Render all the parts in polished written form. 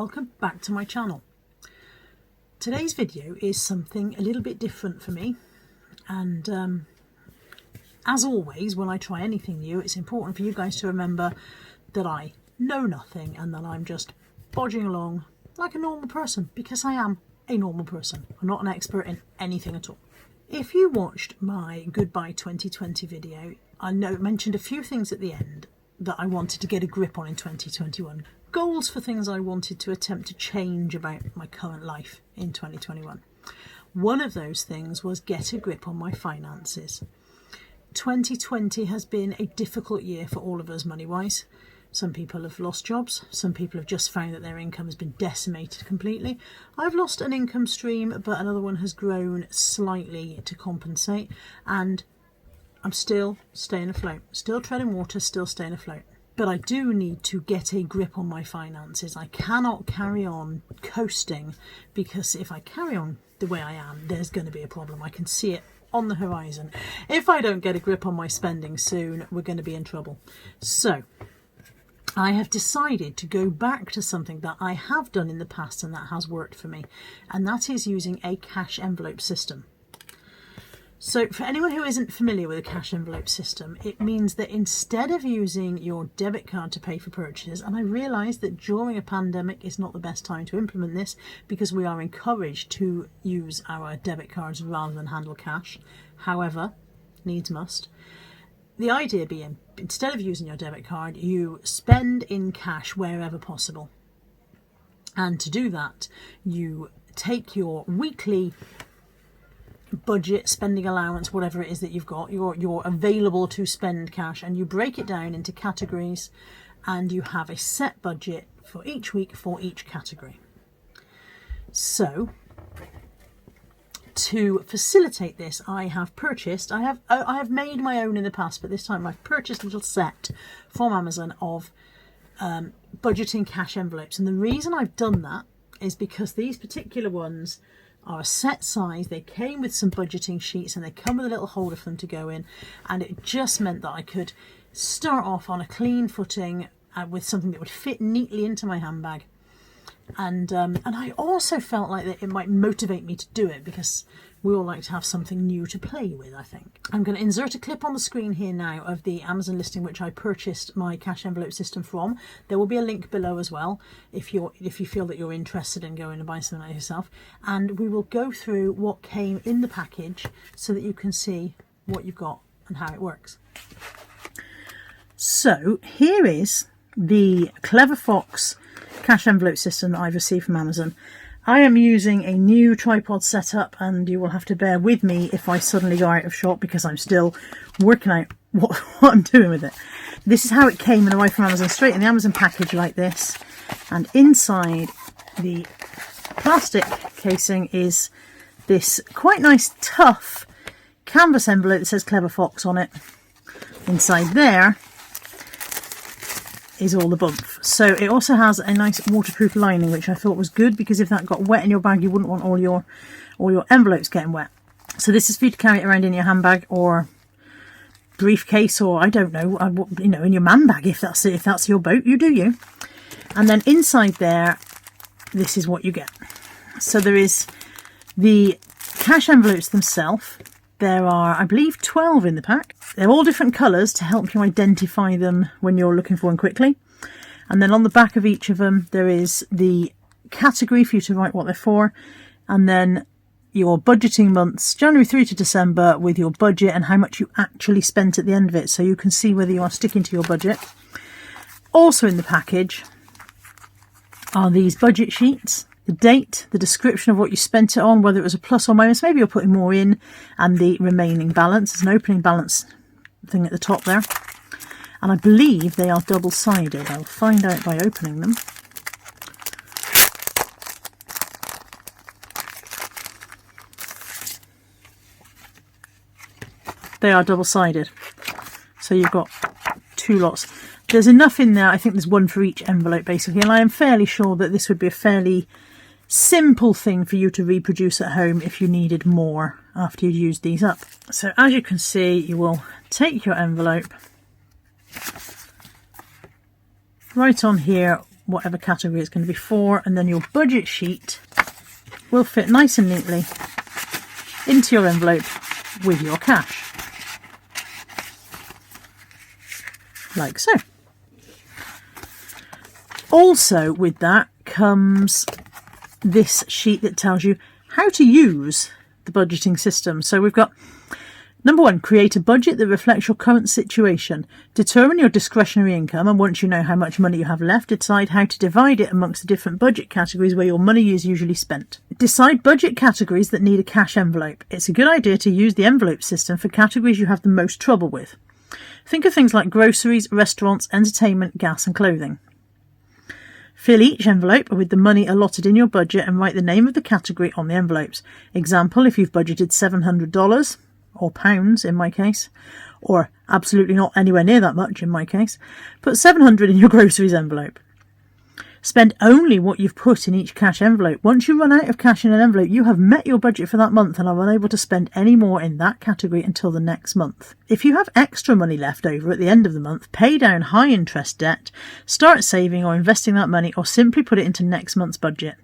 welcome back to my channel. Today's video is something a little bit different for me, and as always when I try anything new, it's important for you guys to remember that I know nothing and that I'm just bodging along like a normal person, because I am a normal person. I'm not an expert in anything at all. If you watched my Goodbye 2020 video, I mentioned a few things at the end that I wanted to get a grip on in 2021. Goals for things I wanted to attempt to change about my current life in 2021. One of those things was get a grip on my finances. 2020 has been a difficult year for all of us money-wise. Some people have lost jobs. Some people have just found that their income has been decimated completely. I've lost an income stream, but another one has grown slightly to compensate, and I'm still staying afloat. Still treading water, still staying afloat. But I do need to get a grip on my finances. I cannot carry on coasting, because if I carry on the way I am, there's going to be a problem. I can see it on the horizon. If I don't get a grip on my spending soon, we're going to be in trouble. So I have decided to go back to something that I have done in the past and that has worked for me, and that is using a cash envelope system. So for anyone who isn't familiar with a cash envelope system, it means that instead of using your debit card to pay for purchases, and I realise that during a pandemic is not the best time to implement this because we are encouraged to use our debit cards rather than handle cash. However, needs must. The idea being, instead of using your debit card, you spend in cash wherever possible. And to do that, you take your weekly budget, spending allowance, whatever it is that you've got, your available to spend cash, and you break it down into categories, and you have a set budget for each week for each category. So to facilitate this, I have made my own in the past, but this time I've purchased a little set from Amazon of budgeting cash envelopes. And the reason I've done that is because these particular ones are a set size. They came with some budgeting sheets and they come with a little holder for them to go in, and it just meant that I could start off on a clean footing with something that would fit neatly into my handbag. And I also felt like that it might motivate me to do it, because we all like to have something new to play with, I think. I'm going to insert a clip on the screen here now of the Amazon listing which I purchased my cash envelope system from. There will be a link below as well if you feel that you're interested in going and buying something like yourself. And we will go through what came in the package so that you can see what you've got and how it works. So here is the Clever Fox cash envelope system that I've received from Amazon. I am using a new tripod setup, and you will have to bear with me if I suddenly go out of shot, because I'm still working out what I'm doing with it. This is how it came and arrived from Amazon, straight in the Amazon package like this, and inside the plastic casing is this quite nice tough canvas envelope that says Clever Fox on it. Inside there is all the bump. So it also has a nice waterproof lining, which I thought was good, because if that got wet in your bag, you wouldn't want all your envelopes getting wet. So this is for you to carry it around in your handbag or briefcase, or I don't know, in your man bag, if that's your boat. You do you. And then inside there, this is what you get. So there is the cash envelopes themselves. There are, I believe, 12 in the pack. They're all different colours to help you identify them when you're looking for them quickly. And then on the back of each of them, there is the category for you to write what they're for. And then your budgeting months, January through to December, with your budget and how much you actually spent at the end of it, so you can see whether you are sticking to your budget. Also in the package are these budget sheets. The date, the description of what you spent it on, whether it was a plus or minus, maybe you're putting more in, and the remaining balance. There's an opening balance thing at the top there. And I believe they are double-sided. I'll find out by opening them. They are double-sided. So you've got two lots. There's enough in there. I think there's one for each envelope, basically. And I am fairly sure that this would be a fairly simple thing for you to reproduce at home if you needed more after you'd used these up. So as you can see, you will take your envelope, write on here whatever category it's going to be for, and then your budget sheet will fit nice and neatly into your envelope with your cash. Like so. Also with that comes this sheet that tells you how to use the budgeting system. So we've got number 1, create a budget that reflects your current situation. Determine your discretionary income, and once you know how much money you have left, decide how to divide it amongst the different budget categories where your money is usually spent. Decide budget categories that need a cash envelope. It's a good idea to use the envelope system for categories you have the most trouble with. Think of things like groceries, restaurants, entertainment, gas and clothing. Fill each envelope with the money allotted in your budget and write the name of the category on the envelopes. Example, if you've budgeted $700, or pounds in my case, or absolutely not anywhere near that much in my case, put 700 in your groceries envelope. Spend only what you've put in each cash envelope. Once you run out of cash in an envelope, you have met your budget for that month and are unable to spend any more in that category until the next month. If you have extra money left over at the end of the month, pay down high interest debt, start saving or investing that money, or simply put it into next month's budget.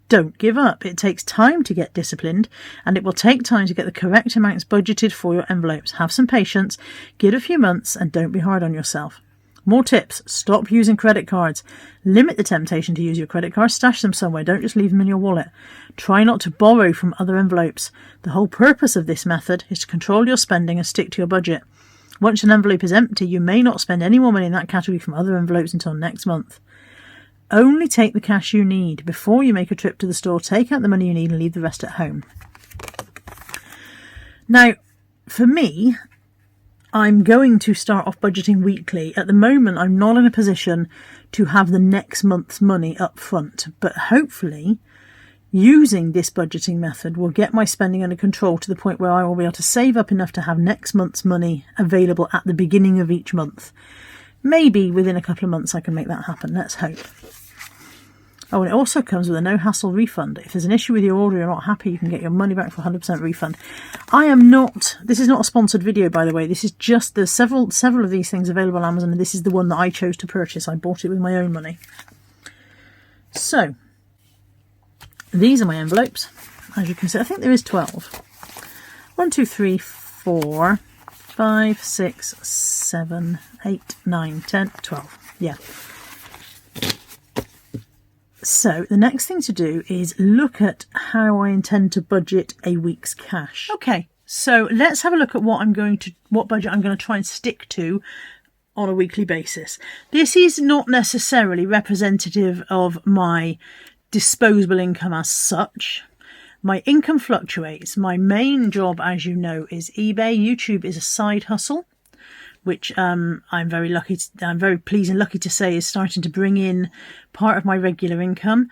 Don't give up. It takes time to get disciplined, and it will take time to get the correct amounts budgeted for your envelopes. Have some patience, give it a few months, and don't be hard on yourself. More tips. Stop using credit cards. Limit the temptation to use your credit cards. Stash them somewhere. Don't just leave them in your wallet. Try not to borrow from other envelopes. The whole purpose of this method is to control your spending and stick to your budget. Once an envelope is empty, you may not spend any more money in that category from other envelopes until next month. Only take the cash you need. Before you make a trip to the store, take out the money you need and leave the rest at home. Now, for me, I'm going to start off budgeting weekly. At the moment, I'm not in a position to have the next month's money up front, but hopefully using this budgeting method will get my spending under control to the point where I will be able to save up enough to have next month's money available at the beginning of each month. Maybe within a couple of months I can make that happen. Let's hope. Oh, and it also comes with a no-hassle refund. If there's an issue with your order, you're not happy, you can get your money back for 100% refund. This is not a sponsored video, by the way. This is just, there's several of these things available on Amazon, and this is the one that I chose to purchase. I bought it with my own money. So, these are my envelopes. As you can see, I think there is 12. 1, 2, 3, 4, 5, 6, 7, 8, 9, 10, 12. Yeah. So the next thing to do is look at how I intend to budget a week's cash. Okay, so let's have a look at what budget I'm going to try and stick to on a weekly basis. This is not necessarily representative of my disposable income as such. My income fluctuates. My main job, as you know, is eBay. YouTube is a side hustle, which I'm very pleased and lucky to say is starting to bring in part of my regular income.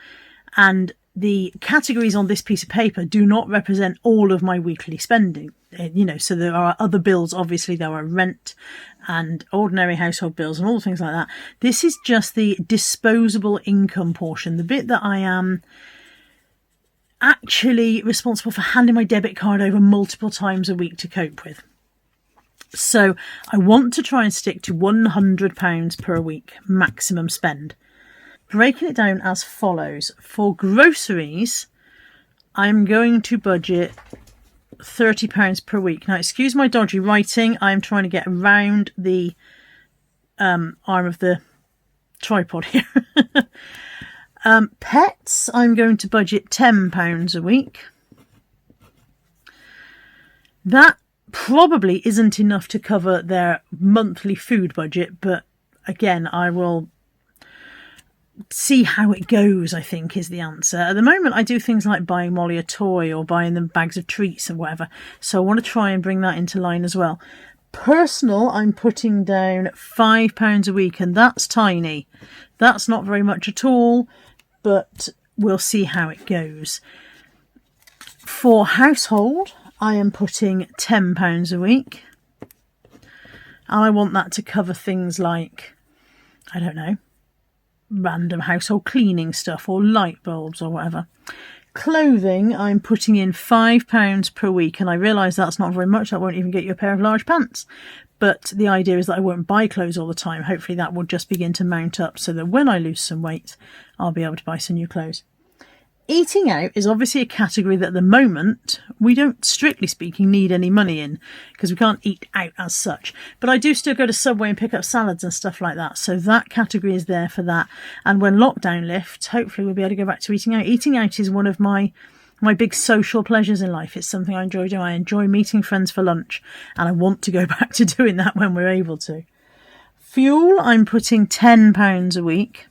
And the categories on this piece of paper do not represent all of my weekly spending. So there are other bills, obviously. There are rent and ordinary household bills and all things like that. This is just the disposable income portion, the bit that I am actually responsible for handing my debit card over multiple times a week to cope with. So I want to try and stick to £100 per week maximum spend. Breaking it down as follows. For groceries, I'm going to budget £30 per week. Now, excuse my dodgy writing. I'm trying to get around the arm of the tripod here. Pets, I'm going to budget £10 a week. That probably isn't enough to cover their monthly food budget, but again, I will see how it goes, I think, is the answer. At the moment, I do things like buying Molly a toy or buying them bags of treats or whatever, so I want to try and bring that into line as well. Personal, I'm putting down £5 a week, and that's tiny. That's not very much at all, but we'll see how it goes. For household, I am putting £10 a week. And I want that to cover things like, I don't know, random household cleaning stuff or light bulbs or whatever. clothing, I'm putting in £5 per week, and I realise that's not very much. That won't even get you a pair of large pants. But the idea is that I won't buy clothes all the time. Hopefully that will just begin to mount up so that when I lose some weight, I'll be able to buy some new clothes. Eating out is obviously a category that at the moment we don't, strictly speaking, need any money in because we can't eat out as such. But I do still go to Subway and pick up salads and stuff like that. So that category is there for that. And when lockdown lifts, hopefully we'll be able to go back to eating out. Eating out is one of my big social pleasures in life. It's something I enjoy doing. I enjoy meeting friends for lunch, and I want to go back to doing that when we're able to. Fuel, I'm putting £10 a week.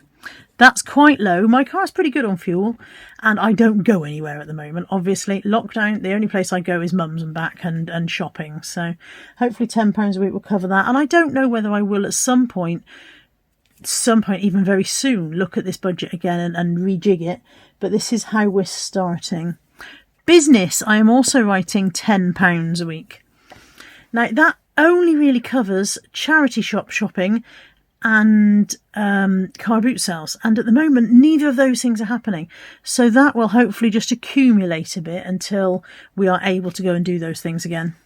That's quite low. My car's pretty good on fuel, and I don't go anywhere at the moment. Obviously, lockdown, the only place I go is mum's and back and shopping. So hopefully £10 a week will cover that. And I don't know whether I will at some point, even very soon, look at this budget again and rejig it. But this is how we're starting. Business, I am also writing £10 a week. Now, that only really covers charity shopping and car boot sales. And at the moment, neither of those things are happening. So that will hopefully just accumulate a bit until we are able to go and do those things again.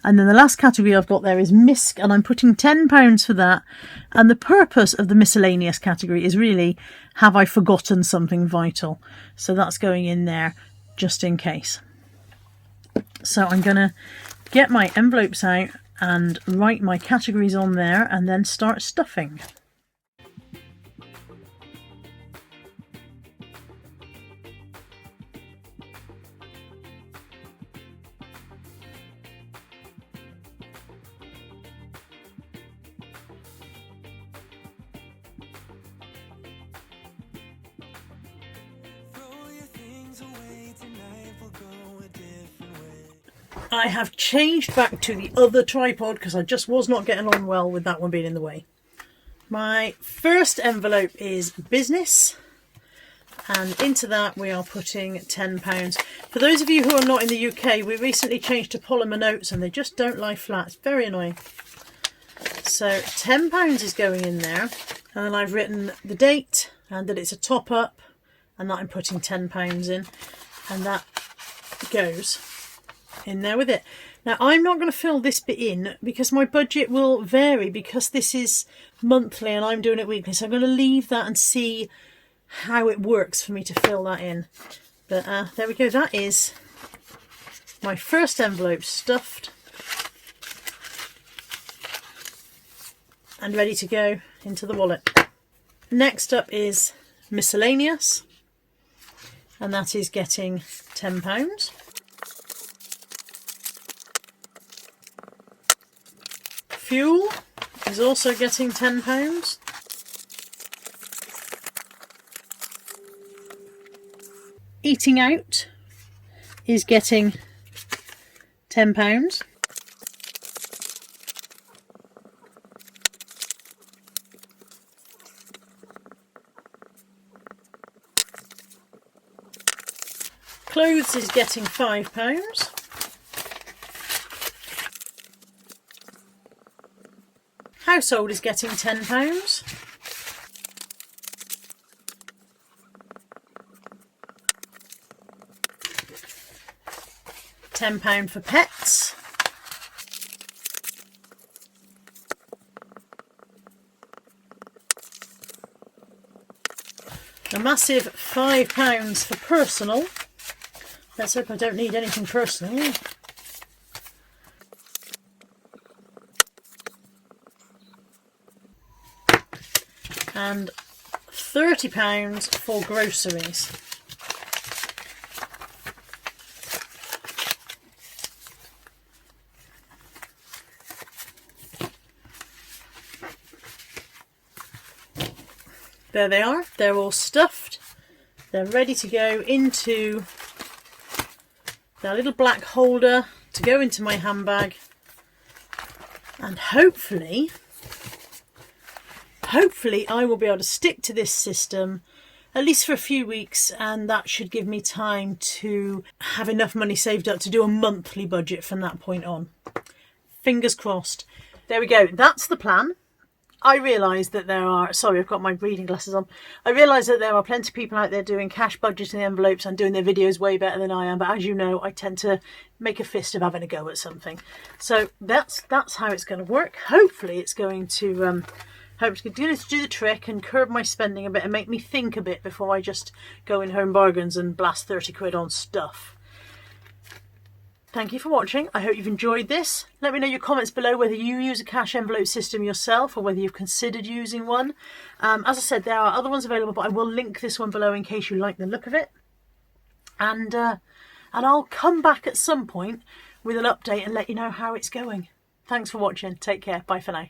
And then the last category I've got there is misc, and I'm putting £10 for that. And the purpose of the miscellaneous category is really, have I forgotten something vital? So that's going in there just in case. So I'm going to get my envelopes out and write my categories on there and then start stuffing. I have changed back to the other tripod because I just was not getting on well with that one being in the way. My first envelope is business, and into that we are putting £10. For those of you who are not in the UK, we recently changed to polymer notes and they just don't lie flat. It's very annoying. So £10 is going in there, and then I've written the date and that it's a top up, and that I'm putting £10 in, and that goes in there with it. Now I'm not going to fill this bit in because my budget will vary because this is monthly and I'm doing it weekly, so I'm going to leave that and see how it works for me to fill that in. But there we go, that is my first envelope stuffed and ready to go into the wallet. Next up is miscellaneous, and that is getting £10. Fuel is also getting £10. Eating out is getting £10. Clothes is getting £5. Household is getting £10. £10 for pets. A massive £5 for personal. Let's hope I don't need anything personal. And £30 for groceries. There they are, they're all stuffed. They're ready to go into that little black holder to go into my handbag. And hopefully I will be able to stick to this system at least for a few weeks, and that should give me time to have enough money saved up to do a monthly budget from that point on. Fingers crossed. There we go, that's the plan. I realise that there are, sorry, I've got my reading glasses on. I realise that there are plenty of people out there doing cash budgeting envelopes and doing their videos way better than I am. But as you know, I tend to make a fist of having a go at something. So that's how it's going to work. Hopefully it's going to do the trick and curb my spending a bit and make me think a bit before I just go in Home Bargains and blast 30 quid on stuff. Thank you for watching. I hope you've enjoyed this. Let me know your comments below whether you use a cash envelope system yourself or whether you've considered using one. As I said, there are other ones available, but I will link this one below in case you like the look of it. And I'll come back at some point with an update and let you know how it's going. Thanks for watching. Take care. Bye for now.